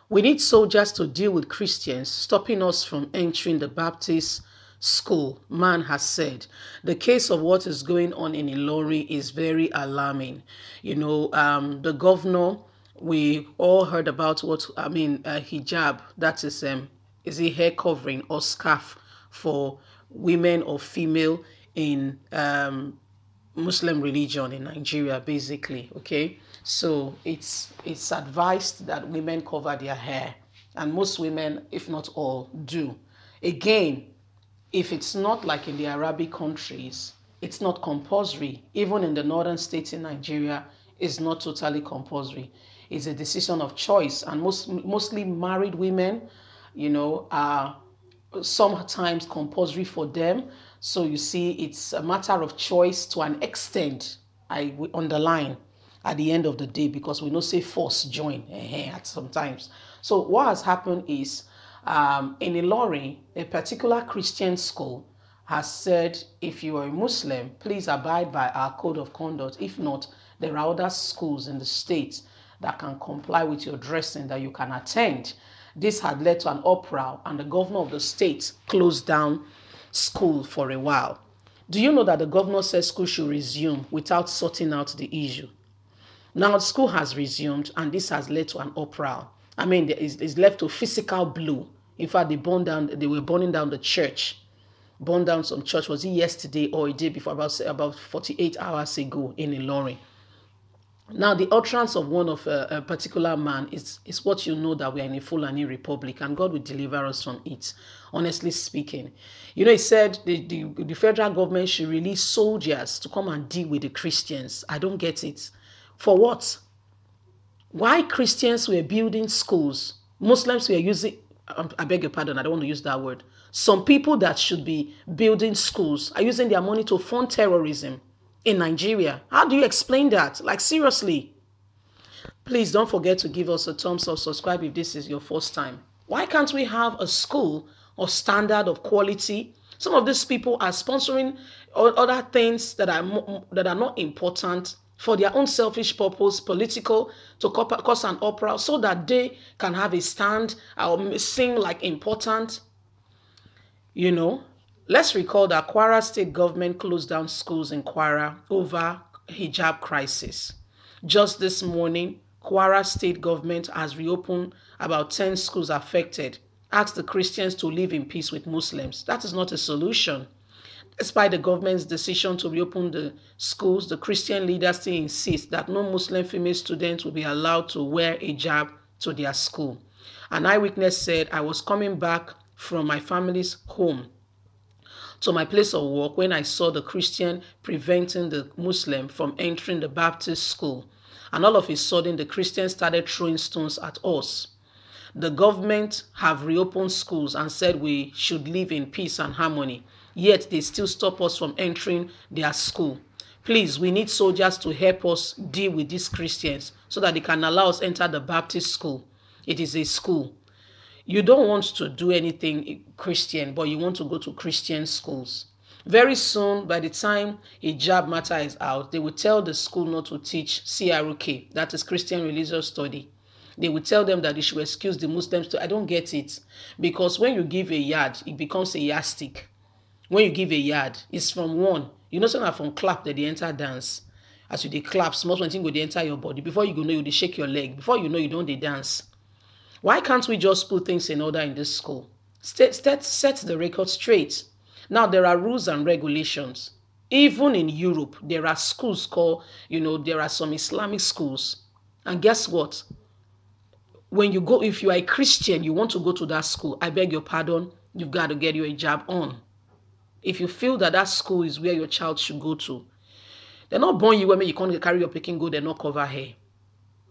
We need soldiers to deal with Christians, stopping us from entering the Baptist school, man has said. The case of what is going on in Iiorin is very alarming. The governor, we all heard about hijab, that is a hair covering or scarf for women or female in Muslim religion in Nigeria, basically. Okay, so it's advised that women cover their hair, and most women, if not all, do. Again, if it's not like in the Arabic countries, it's not compulsory. Even in the northern states in Nigeria, it's not totally compulsory. It's a decision of choice, and mostly married women, are sometimes compulsory for them. So you see, it's a matter of choice to an extent. I will underline at the end of the day, because we know say force join at sometimes. So what has happened is, in Iiorin, a particular Christian school has said, if you are a Muslim, please abide by our code of conduct. If not, there are other schools in the state that can comply with your dressing that you can attend. This had led to an uproar, and the governor of the state closed down school for a while. Do you know that the governor said school should resume without sorting out the issue? Now the school has resumed, and this has led to an uproar. It's left to physical blow. In fact, they were burning down the church. Burned down some church. Was it yesterday or a day before? About 48 hours ago in Iiorin. Now, the utterance of one of a particular man is what you know, that we are in a Fulani republic, and God will deliver us from it, honestly speaking. He said the federal government should release soldiers to come and deal with the Christians. I don't get it. For what? Why Christians were building schools? Muslims were using, I beg your pardon, I don't want to use that word. Some people that should be building schools are using their money to fund terrorism in Nigeria. How do you explain that? Like, seriously. Please don't forget to give us a thumbs up, subscribe if this is your first time. Why can't we have a school of standard, of quality? Some of these people are sponsoring other things that are not important for their own selfish purpose, political, to cause an uproar so that they can have a stand or seem like important. Let's recall that Kwara state government closed down schools in Kwara over hijab crisis. Just this morning, Kwara state government has reopened about 10 schools affected, asked the Christians to live in peace with Muslims. That is not a solution. Despite the government's decision to reopen the schools, the Christian leaders still insist that no Muslim female students will be allowed to wear hijab to their school. An eyewitness said, I was coming back from my family's home to my place of work when I saw the Christian preventing the Muslim from entering the Baptist school. And all of a sudden, the Christians started throwing stones at us. The government have reopened schools and said we should live in peace and harmony. Yet they still stop us from entering their school. Please, we need soldiers to help us deal with these Christians so that they can allow us enter the Baptist school. It is a school. You don't want to do anything Christian, but you want to go to Christian schools. Very soon, by the time hijab matter is out, they will tell the school not to teach CRK, that is Christian Religious Study. They will tell them that they should excuse the Muslims. I don't get it. Because when you give a yard, it becomes a yardstick. When you give a yard, it's from one. Some from clap that they enter dance. As you they clap, small one thing go they enter your body. Before you go know, you they shake your leg. Before you know, you don't they dance. Why can't we just put things in order in this school? Set the record straight. Now, there are rules and regulations. Even in Europe, there are schools called, there are some Islamic schools. And guess what? When you go, if you are a Christian, you want to go to that school, I beg your pardon, you've got to get your hijab on. If you feel that that school is where your child should go to, they're not born you when you can't carry your picking go, they're not cover hair.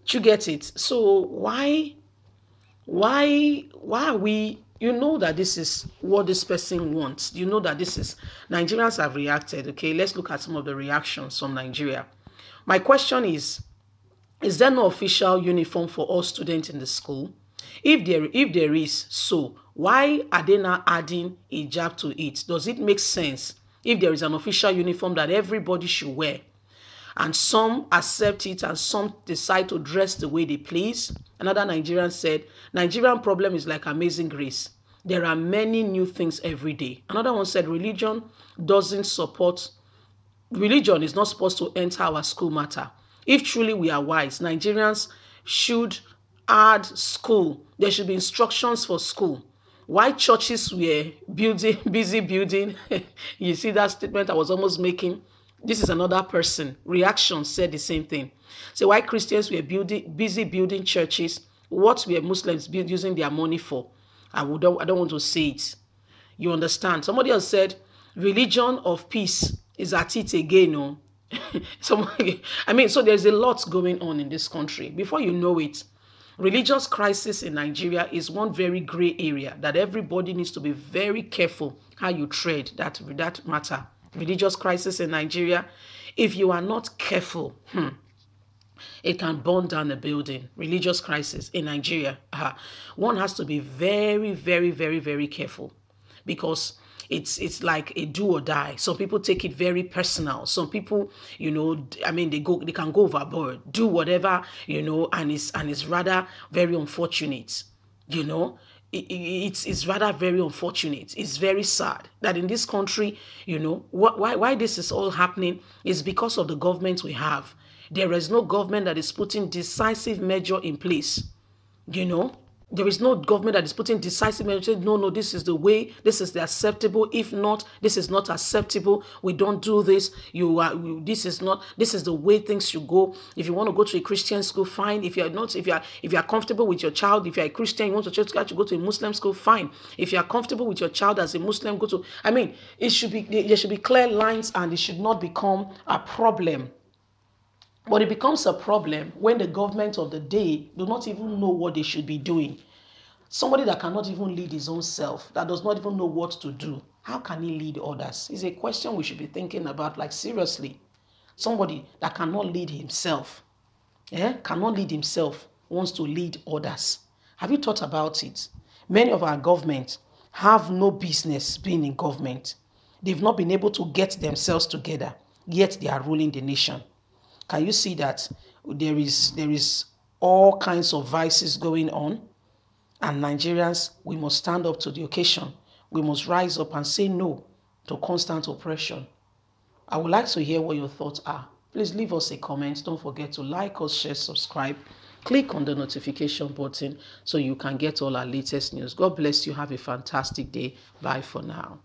Do you get it? So why are we, that this is what this person wants. You know that this is, Nigerians have reacted. Okay, let's look at some of the reactions from Nigeria. My question is there no official uniform for all students in the school? If there is, so why are they now adding hijab to it? Does it make sense if there is an official uniform that everybody should wear? and some accept it and some decide to dress the way they please. Another Nigerian said, Nigerian problem is like Amazing Grace. There are many new things every day. Another one said, doesn't support, religion is not supposed to enter our school matter. If truly we are wise, Nigerians should add school. There should be instructions for school. Why churches were busy building, you see that statement I was almost making? This is another person. Reaction said the same thing. So why Christians were busy building churches, what were Muslims using their money for? I don't want to say it. You understand? Somebody else said, religion of peace is at it again. No? So there's a lot going on in this country. Before you know it, religious crisis in Nigeria is one very gray area that everybody needs to be very careful how you tread that matter. Religious crisis in Nigeria, if you are not careful, it can burn down a building. Religious crisis in Nigeria. One has to be very, very, very, very careful, because it's like a do or die. Some people take it very personal. Some people, they can go overboard, do whatever, and it's rather very unfortunate, It's rather very unfortunate. It's very sad that in this country, why this is all happening is because of the government we have. There is no government that is putting decisive measure in place. There is no government that is putting decisive measure. No, this is the way. This is the acceptable. If not, this is not acceptable. We don't do this. This is the way things should go. If you want to go to a Christian school, fine. If you are comfortable with your child, if you are a Christian, you want to go to a Muslim school, fine. If you are comfortable with your child as a Muslim, there should be clear lines, and it should not become a problem. But it becomes a problem when the government of the day do not even know what they should be doing. Somebody that cannot even lead his own self, that does not even know what to do, how can he lead others? It's a question we should be thinking about, like seriously. Somebody that cannot lead himself, wants to lead others. Have you thought about it? Many of our governments have no business being in government. They've not been able to get themselves together, yet they are ruling the nation. Can you see that there is all kinds of vices going on? And Nigerians, we must stand up to the occasion. We must rise up and say no to constant oppression. I would like to hear what your thoughts are. Please leave us a comment. Don't forget to like us, share, subscribe. Click on the notification button so you can get all our latest news. God bless you. Have a fantastic day. Bye for now.